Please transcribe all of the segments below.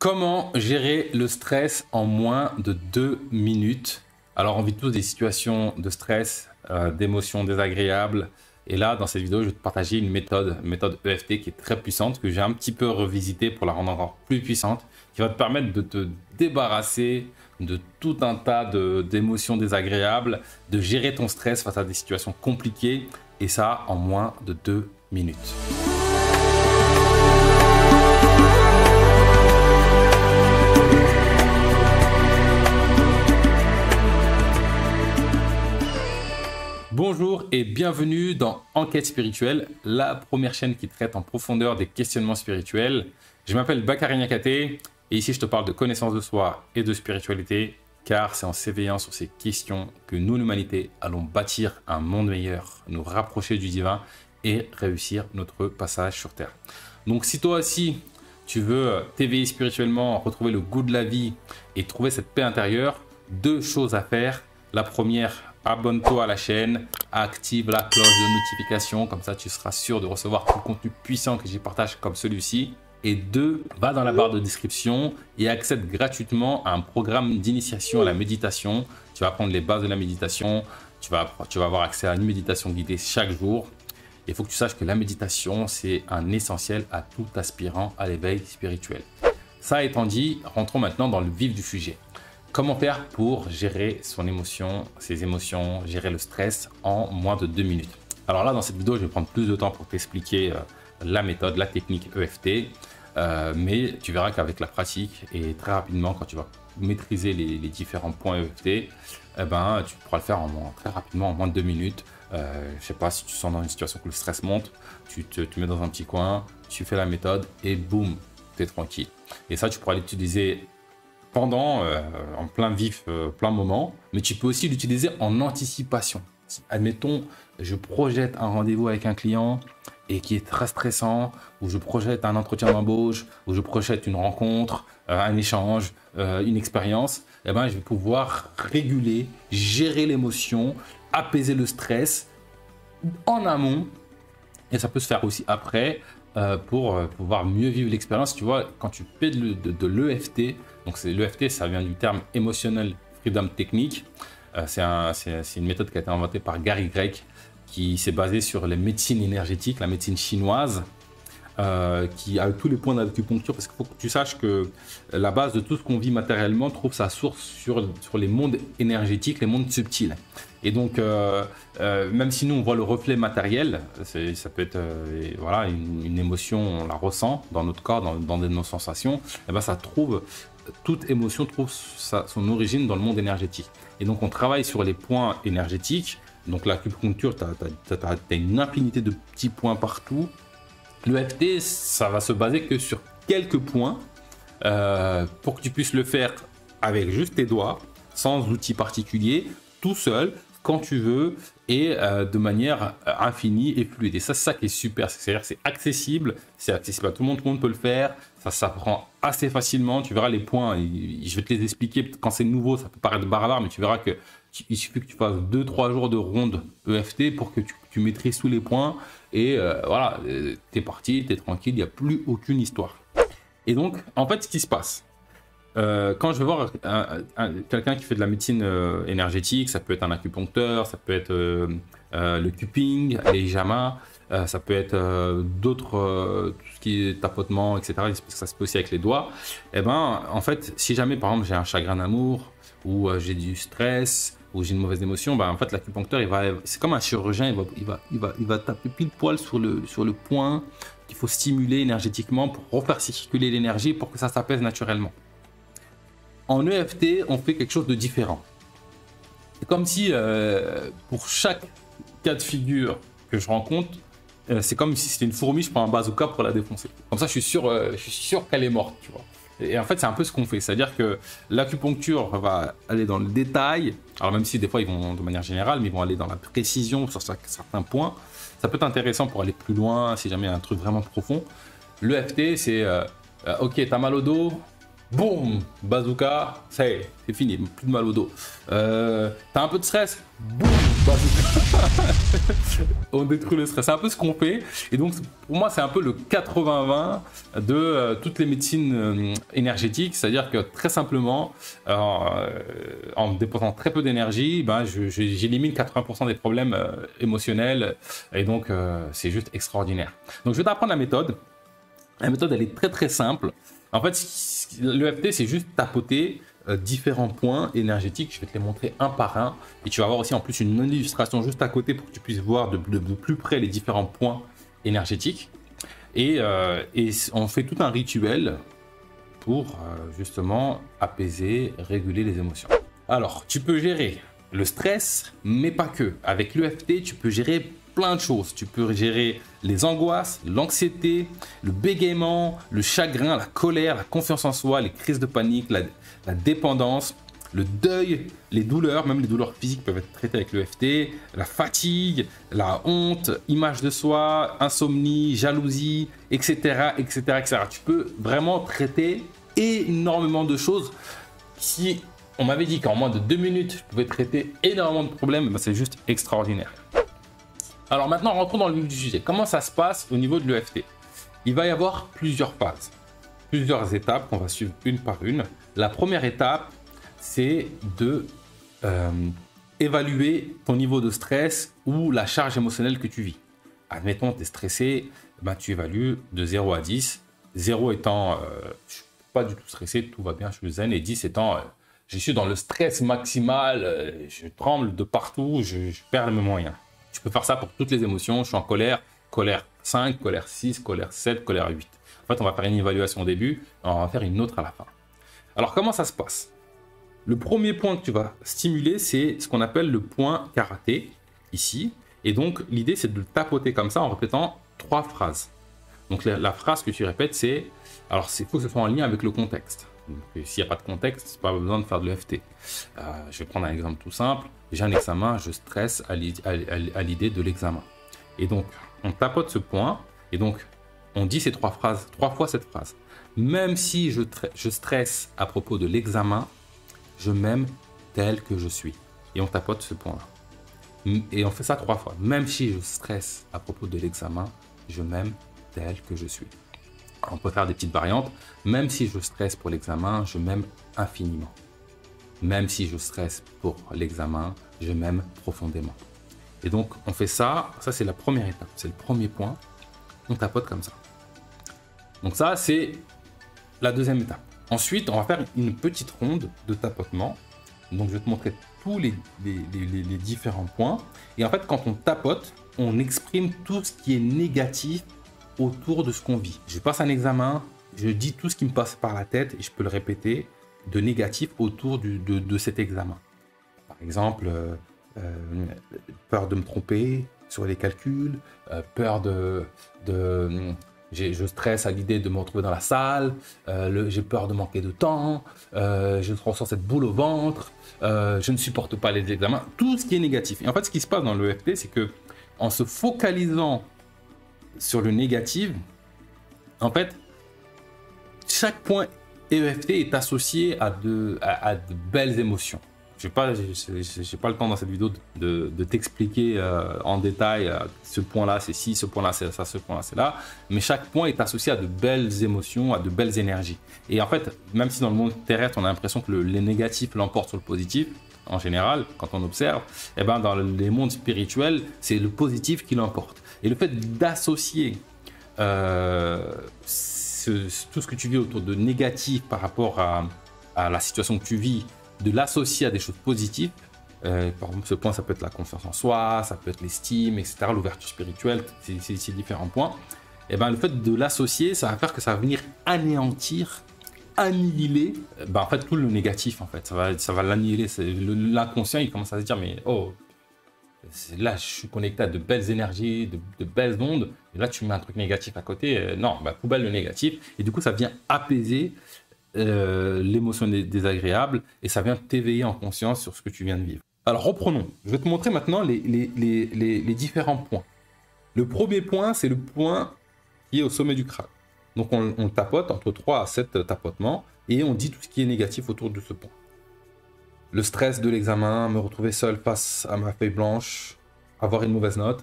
Comment gérer le stress en moins de 2 minutes? Alors, on vit tous des situations de stress, d'émotions désagréables. Et là, dans cette vidéo, je vais te partager une méthode EFT qui est très puissante, que j'ai un petit peu revisitée pour la rendre encore plus puissante, qui va te permettre de te débarrasser de tout un tas d'émotions désagréables, de gérer ton stress face à des situations compliquées, et ça en moins de 2 minutes. Bonjour et bienvenue dans Enquête spirituelle, la première chaîne qui traite en profondeur des questionnements spirituels. Je m'appelle Bakary Niakhaté et ici je te parle de connaissance de soi et de spiritualité, car c'est en s'éveillant sur ces questions que nous, l'humanité, allons bâtir un monde meilleur, nous rapprocher du divin et réussir notre passage sur Terre. Donc si toi aussi tu veux t'éveiller spirituellement, retrouver le goût de la vie et trouver cette paix intérieure, deux choses à faire. La première, abonne-toi à la chaîne, active la cloche de notification, comme ça tu seras sûr de recevoir tout le contenu puissant que j'y partage comme celui-ci. Et deux, va dans la barre de description et accède gratuitement à un programme d'initiation à la méditation. Tu vas apprendre les bases de la méditation, tu vas avoir accès à une méditation guidée chaque jour. Il faut que tu saches que la méditation, c'est un essentiel à tout aspirant à l'éveil spirituel. Ça étant dit, rentrons maintenant dans le vif du sujet. Comment faire pour gérer ses émotions, gérer le stress en moins de 2 minutes? Alors là, dans cette vidéo, je vais prendre plus de temps pour t'expliquer la méthode, la technique EFT. Mais tu verras qu'avec la pratique et très rapidement, quand tu vas maîtriser les différents points EFT, tu pourras le faire très rapidement, en moins de 2 minutes. Je ne sais pas, si tu sens dans une situation que le stress monte, tu te mets dans un petit coin, tu fais la méthode et boum, tu es tranquille. Et ça, tu pourras l'utiliser pendant, en plein vif, plein moment, mais tu peux aussi l'utiliser en anticipation. Si, admettons, je projette un rendez-vous avec un client et qui est très stressant, ou je projette un entretien d'embauche, ou je projette une rencontre, un échange, une expérience, je vais pouvoir réguler, gérer l'émotion, apaiser le stress en amont, et ça peut se faire aussi après, pour pouvoir mieux vivre l'expérience. Tu vois, quand tu fais de l'EFT, donc l'EFT, ça vient du terme Emotional Freedom Technique. C'est une méthode qui a été inventée par Gary Gregg, qui s'est basée sur les médecines énergétiques, la médecine chinoise, qui a tous les points d'acupuncture, parce qu'il faut que tu saches que la base de tout ce qu'on vit matériellement trouve sa source sur les mondes énergétiques, les mondes subtils. Et donc, même si nous, on voit le reflet matériel, ça peut être voilà, une émotion, on la ressent dans notre corps, dans nos sensations, toute émotion trouve son origine dans le monde énergétique. Et donc, on travaille sur les points énergétiques. Donc, l'acupuncture, tu as une infinité de petits points partout. L'EFT, ça va se baser que sur quelques points pour que tu puisses le faire avec juste tes doigts, sans outil particulier, tout seul, quand tu veux et de manière infinie et fluide. Et ça, c'est ça qui est super. C'est-à-dire que c'est accessible à tout le monde peut le faire. Ça s'apprend assez facilement. Tu verras les points. Je vais te les expliquer. Quand c'est nouveau, ça peut paraître barbare, mais tu verras que il suffit que tu fasses 2-3 jours de ronde EFT pour que tu maîtrises tous les points. Et voilà, t'es parti, t'es tranquille, il n'y a plus aucune histoire. Et donc, en fait, ce qui se passe, quand je vais voir quelqu'un qui fait de la médecine énergétique, ça peut être un acupuncteur, ça peut être le cupping, les hijamas, ça peut être d'autres, tout ce qui est tapotement, etc. Ça se peut aussi avec les doigts. Et en fait, si jamais, par exemple, j'ai un chagrin d'amour, ou j'ai du stress, ou j'ai une mauvaise émotion, en fait, l'acupuncteur, c'est comme un chirurgien, il va taper pile poil sur le point qu'il faut stimuler énergétiquement pour refaire circuler l'énergie pour que ça s'apaise naturellement. En EFT, on fait quelque chose de différent. C'est comme si, pour chaque cas de figure que je rencontre, c'est comme si c'était une fourmi, je prends un bazooka pour la défoncer. Comme ça, je suis sûr qu'elle est morte, tu vois. Et en fait, c'est un peu ce qu'on fait. C'est-à-dire que l'acupuncture va aller dans le détail. Alors même si des fois, ils vont de manière générale, mais ils vont aller dans la précision sur certains points. Ça peut être intéressant pour aller plus loin, si jamais il y a un truc vraiment profond. L'EFT, c'est ok, t'as mal au dos, boum, bazooka, ça y est, c'est fini, plus de mal au dos. T'as un peu de stress, boum, Bah, on détruit le stress. C'est un peu ce qu'on fait. Et donc, pour moi, c'est un peu le 80-20 de toutes les médecines énergétiques. C'est-à-dire que très simplement, en dépensant très peu d'énergie, ben, j'élimine 80% des problèmes émotionnels. Et donc, c'est juste extraordinaire. Donc, je vais t'apprendre la méthode. La méthode, elle est très très simple. En fait, l'EFT, c'est juste tapoter différents points énergétiques. Je vais te les montrer un par un. Et tu vas avoir aussi en plus une illustration juste à côté pour que tu puisses voir de plus près les différents points énergétiques. Et on fait tout un rituel pour justement apaiser, réguler les émotions. Alors, tu peux gérer le stress, mais pas que. Avec l'EFT, tu peux gérer plein de choses. Tu peux gérer les angoisses, l'anxiété, le bégaiement, le chagrin, la colère, la confiance en soi, les crises de panique, la dépendance, le deuil, les douleurs, même les douleurs physiques peuvent être traitées avec l'EFT, la fatigue, la honte, image de soi, insomnie, jalousie, etc., etc., etc. Tu peux vraiment traiter énormément de choses. Si on m'avait dit qu'en moins de 2 minutes, je pouvais traiter énormément de problèmes, ben c'est juste extraordinaire. Alors maintenant, rentrons dans le vif du sujet. Comment ça se passe au niveau de l'EFT? Il va y avoir plusieurs phases, plusieurs étapes qu'on va suivre une par une. La première étape, c'est de évaluer ton niveau de stress ou la charge émotionnelle que tu vis. Admettons, tu es stressé, ben, tu évalues de 0 à 10. 0 étant, je ne suis pas du tout stressé, tout va bien, je suis zen. Et 10 étant, je suis dans le stress maximal, je tremble de partout, je perds mes moyens. Tu peux faire ça pour toutes les émotions. Je suis en colère, colère 5, colère 6, colère 7, colère 8. En fait, on va faire une évaluation au début, et on va faire une autre à la fin. Alors, comment ça se passe? Le premier point que tu vas stimuler, c'est ce qu'on appelle le point karaté, ici. Et donc, l'idée, c'est de le tapoter comme ça en répétant 3 phrases. Donc, la phrase que tu répètes, c'est... Alors, il faut que ce soit en lien avec le contexte. S'il n'y a pas de contexte, c'est pas besoin de faire de l'EFT. Je vais prendre un exemple tout simple. J'ai un examen, je stresse à l'idée de l'examen. Et donc, on tapote ce point, et donc, on dit ces 3 phrases, 3 fois cette phrase. Même si je stresse à propos de l'examen, je m'aime tel que je suis. Et on tapote ce point-là. Et on fait ça 3 fois. Même si je stresse à propos de l'examen, je m'aime tel que je suis. On peut faire des petites variantes. Même si je stresse pour l'examen, je m'aime infiniment. Même si je stresse pour l'examen, je m'aime profondément. Et donc, on fait ça. Ça, c'est la première étape. C'est le premier point. On tapote comme ça. Donc ça, c'est la deuxième étape. Ensuite, on va faire une petite ronde de tapotement. Donc, je vais te montrer tous les différents points. Et en fait, quand on tapote, on exprime tout ce qui est négatif autour de ce qu'on vit. Je passe un examen, je dis tout ce qui me passe par la tête et je peux le répéter de négatif autour de cet examen. Par exemple, peur de me tromper sur les calculs, peur je stresse à l'idée de me retrouver dans la salle, j'ai peur de manquer de temps, je ressens cette boule au ventre, je ne supporte pas les examens, tout ce qui est négatif. Et en fait, ce qui se passe dans l'EFT, c'est que en se focalisant sur le négatif, en fait, chaque point EFT est associé à de belles émotions. Je n'ai pas le temps dans cette vidéo de t'expliquer en détail ce point-là, c'est ci, ce point-là, c'est ça, ce point-là, c'est là. Mais chaque point est associé à de belles émotions, à de belles énergies. Et en fait, même si dans le monde terrestre, on a l'impression que les négatifs l'emportent sur le positif, en général, quand on observe, eh ben, dans les mondes spirituels, c'est le positif qui l'emporte. Et le fait d'associer tout ce que tu vis autour de négatif par rapport à la situation que tu vis, de l'associer à des choses positives, par exemple, ce point, ça peut être la confiance en soi, ça peut être l'estime, etc., l'ouverture spirituelle, ces différents points. Et ben, le fait de l'associer, ça va faire que ça va venir anéantir, annihiler en fait, tout le négatif. En fait. Ça va l'annihiler. L'inconscient, il commence à se dire, mais oh, là, je suis connecté à de belles énergies, de belles ondes, et là, tu mets un truc négatif à côté. Non, poubelle le négatif. Et du coup, ça vient apaiser l'émotion désagréable et ça vient t'éveiller en conscience sur ce que tu viens de vivre. Alors reprenons, je vais te montrer maintenant les différents points. Le premier point, c'est le point qui est au sommet du crâne. Donc on tapote entre 3 à 7 tapotements et on dit tout ce qui est négatif autour de ce point. le stress de l'examen, me retrouver seul face à ma feuille blanche, avoir une mauvaise note.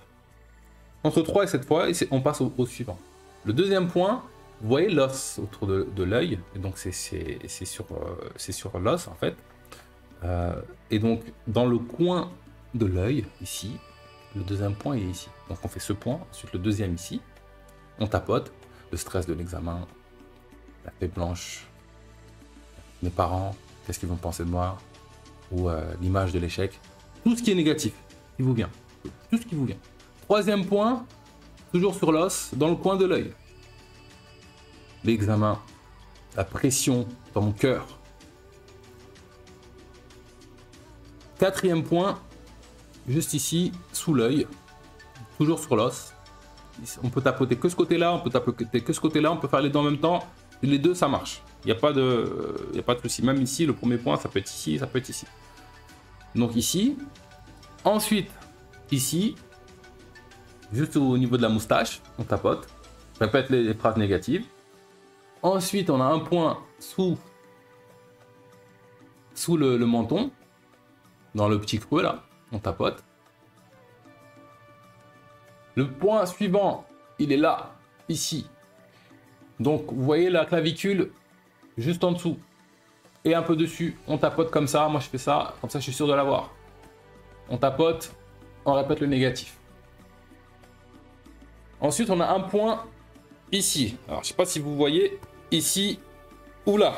Entre 3 et 7 fois, et on passe au suivant. Le deuxième point, vous voyez l'os autour de l'œil, et donc c'est sur l'os en fait. Et donc dans le coin de l'œil, ici, le deuxième point est ici. Donc on fait ce point, ensuite le deuxième ici. On tapote, le stress de l'examen, la feuille blanche, mes parents, qu'est-ce qu'ils vont penser de moi, ou l'image de l'échec. Tout ce qui est négatif, qui vous vient. Tout ce qui vous vient. Troisième point, toujours sur l'os, dans le coin de l'œil. L'examen, la pression dans mon cœur. Quatrième point, juste ici, sous l'œil, toujours sur l'os. On peut tapoter que ce côté-là, on peut tapoter que ce côté-là, on peut faire les deux en même temps. Les deux, ça marche. Il n'y a pas de souci. Même ici, le premier point, ça peut être ici, ça peut être ici. Donc ici. Ensuite, ici, juste au niveau de la moustache, on tapote. Répète les phrases négatives. Ensuite, on a un point sous le menton, dans le petit creux là, on tapote. Le point suivant, il est là, ici. Donc, vous voyez la clavicule juste en dessous et un peu dessus. On tapote comme ça. Moi, je fais ça, comme ça, je suis sûr de l'avoir. On tapote, on répète le négatif. Ensuite, on a un point ici. Alors, je ne sais pas si vous voyez, ici ou là.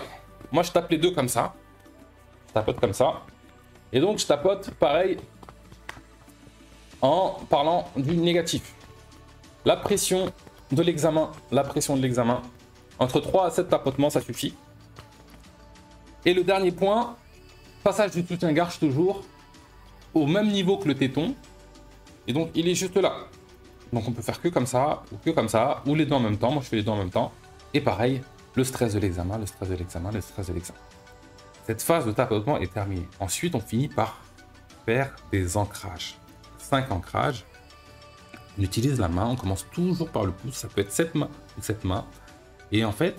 Moi, je tape les deux comme ça. Je tapote comme ça. Et donc, je tapote pareil en parlant du négatif. La pression de l'examen. La pression de l'examen. Entre 3 à 7 tapotements, ça suffit. Et le dernier point, passage du soutien-gorge toujours au même niveau que le téton. Et donc, il est juste là. Donc, on peut faire que comme ça, ou les deux en même temps. Moi, je fais les deux en même temps. Et pareil, le stress de l'examen, le stress de l'examen, le stress de l'examen. Cette phase de tapotement est terminée. Ensuite, on finit par faire des ancrages. 5 ancrages. On utilise la main, on commence toujours par le pouce. Ça peut être cette main ou cette main. Et en fait,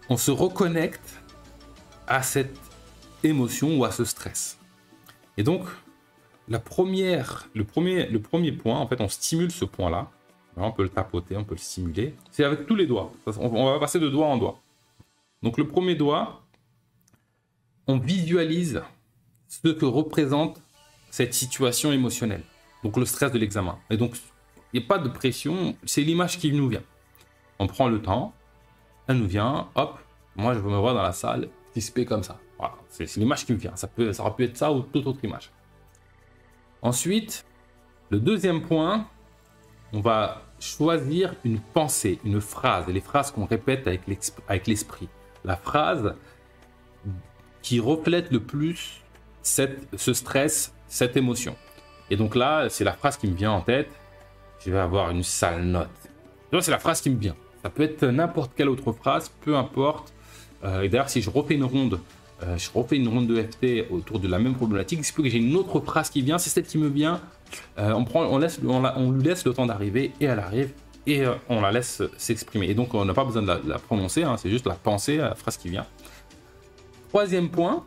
on se reconnecte à cette émotion ou à ce stress. Et donc, le premier point, en fait, on stimule ce point-là. On peut le tapoter, on peut le stimuler. C'est avec tous les doigts. On va passer de doigt en doigt. Donc, le premier doigt, on visualise ce que représente cette situation émotionnelle. Donc, le stress de l'examen. Et donc, il n'y a pas de pression, c'est l'image qui nous vient. On prend le temps, elle nous vient, hop, moi je me vois dans la salle, crispé comme ça. Voilà, c'est l'image qui me vient. Ça aurait pu être ça ou toute autre image. Ensuite, le deuxième point, on va choisir une pensée, une phrase, et les phrases qu'on répète avec l'esprit. La phrase qui reflète le plus ce stress, cette émotion. Et donc là, c'est la phrase qui me vient en tête. Je vais avoir une sale note. C'est la phrase qui me vient. Ça peut être n'importe quelle autre phrase, peu importe. Et d'ailleurs, si je refais une ronde, de FT autour de la même problématique, il se peut que j'ai une autre phrase qui vient. C'est celle qui me vient. On lui laisse le temps d'arriver et elle arrive et on la laisse s'exprimer. Et donc, on n'a pas besoin de la prononcer. Hein, c'est juste la pensée, la phrase qui vient. Troisième point,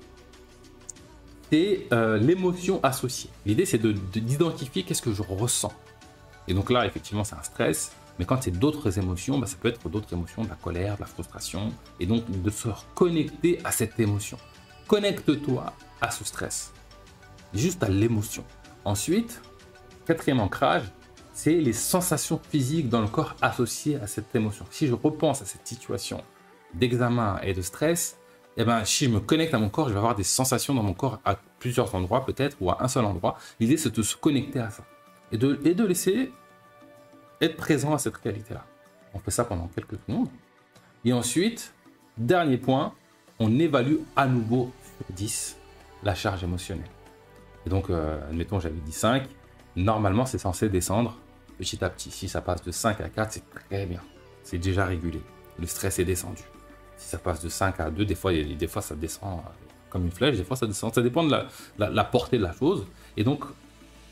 c'est l'émotion associée. L'idée, c'est d'identifier qu'est-ce que je ressens. Et donc là, effectivement, c'est un stress. Mais quand c'est d'autres émotions, ça peut être d'autres émotions, de la colère, de la frustration. Et donc, de se reconnecter à cette émotion. Connecte-toi à ce stress. Juste à l'émotion. Ensuite, quatrième ancrage, c'est les sensations physiques dans le corps associées à cette émotion. Si je repense à cette situation d'examen et de stress, si je me connecte à mon corps, je vais avoir des sensations dans mon corps à plusieurs endroits peut-être, ou à un seul endroit. L'idée, c'est de se connecter à ça. Et de laisser être présent à cette réalité-là. On fait ça pendant quelques secondes. Et ensuite, dernier point, on évalue à nouveau sur 10 la charge émotionnelle. Et donc, admettons, j'avais dit 5. Normalement, c'est censé descendre petit à petit. Si ça passe de 5 à 4, c'est très bien. C'est déjà régulé. Le stress est descendu. Si ça passe de 5 à 2, des fois ça descend comme une flèche, des fois ça descend. Ça dépend de la portée de la chose. Et donc,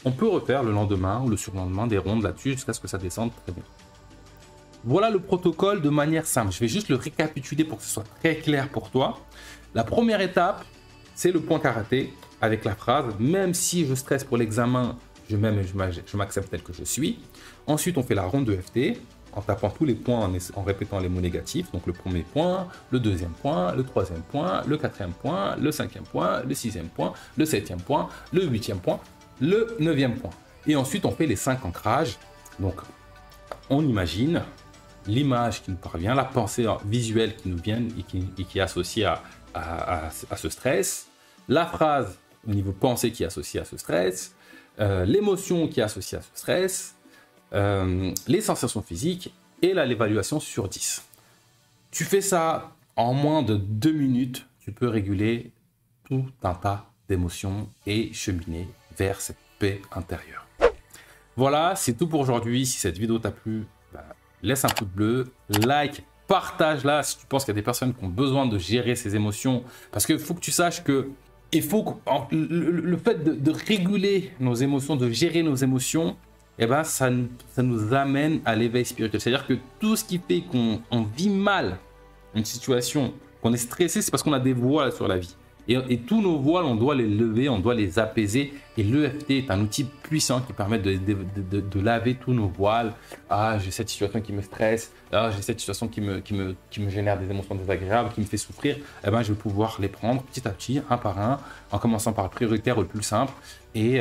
on peut refaire le lendemain ou le surlendemain des rondes là-dessus jusqu'à ce que ça descende très bien. Voilà le protocole de manière simple. Je vais juste le récapituler pour que ce soit très clair pour toi. La première étape, c'est le point karaté. avec la phrase « Même si je stresse pour l'examen, je m'accepte tel que je suis ». Ensuite, on fait la ronde de FT en tapant tous les points, en répétant les mots négatifs. Donc le premier point, le deuxième point, le troisième point, le quatrième point, le cinquième point, le sixième point, le septième point, le huitième point, le neuvième point. Et ensuite, on fait les 5 ancrages. Donc, on imagine l'image qui nous parvient, la pensée visuelle qui nous vient et qui est associée à ce stress, la phrase au niveau pensée qui est associée à ce stress, l'émotion qui est associée à ce stress, les sensations physiques et l'évaluation sur 10. Tu fais ça en moins de 2 minutes, tu peux réguler tout un tas d'émotions et cheminer vers cette paix intérieure. Voilà, c'est tout pour aujourd'hui. Si cette vidéo t'a plu, laisse un pouce bleu, like, partage-la si tu penses qu'il y a des personnes qui ont besoin de gérer ces émotions. Parce qu'il faut que tu saches que le fait de réguler nos émotions, de gérer nos émotions, eh ben, ça nous amène à l'éveil spirituel. C'est-à-dire que tout ce qui fait qu'on vit mal une situation, qu'on est stressé, c'est parce qu'on a des voiles sur la vie. Et tous nos voiles, on doit les lever, on doit les apaiser. Et l'EFT est un outil puissant qui permet de laver tous nos voiles. Ah, j'ai cette situation qui me stresse. Ah, j'ai cette situation qui me génère des émotions désagréables, qui me fait souffrir. Eh ben, je vais pouvoir les prendre petit à petit, un par un, en commençant par le prioritaire ou le plus simple et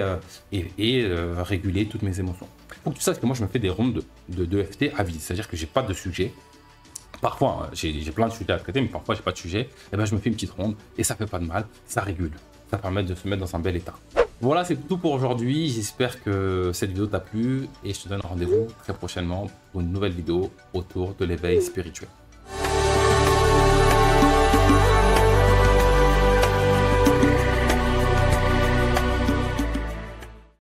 réguler toutes mes émotions. Il faut que tu saches que moi, je me fais des rondes de EFT à vide. C'est-à-dire que je n'ai pas de sujet. Parfois, j'ai plein de sujets à traiter, mais parfois, j'ai pas de sujet. Et ben, je me fais une petite ronde et ça fait pas de mal, ça régule. Ça permet de se mettre dans un bel état. Voilà, c'est tout pour aujourd'hui. J'espère que cette vidéo t'a plu et je te donne rendez-vous très prochainement pour une nouvelle vidéo autour de l'éveil spirituel.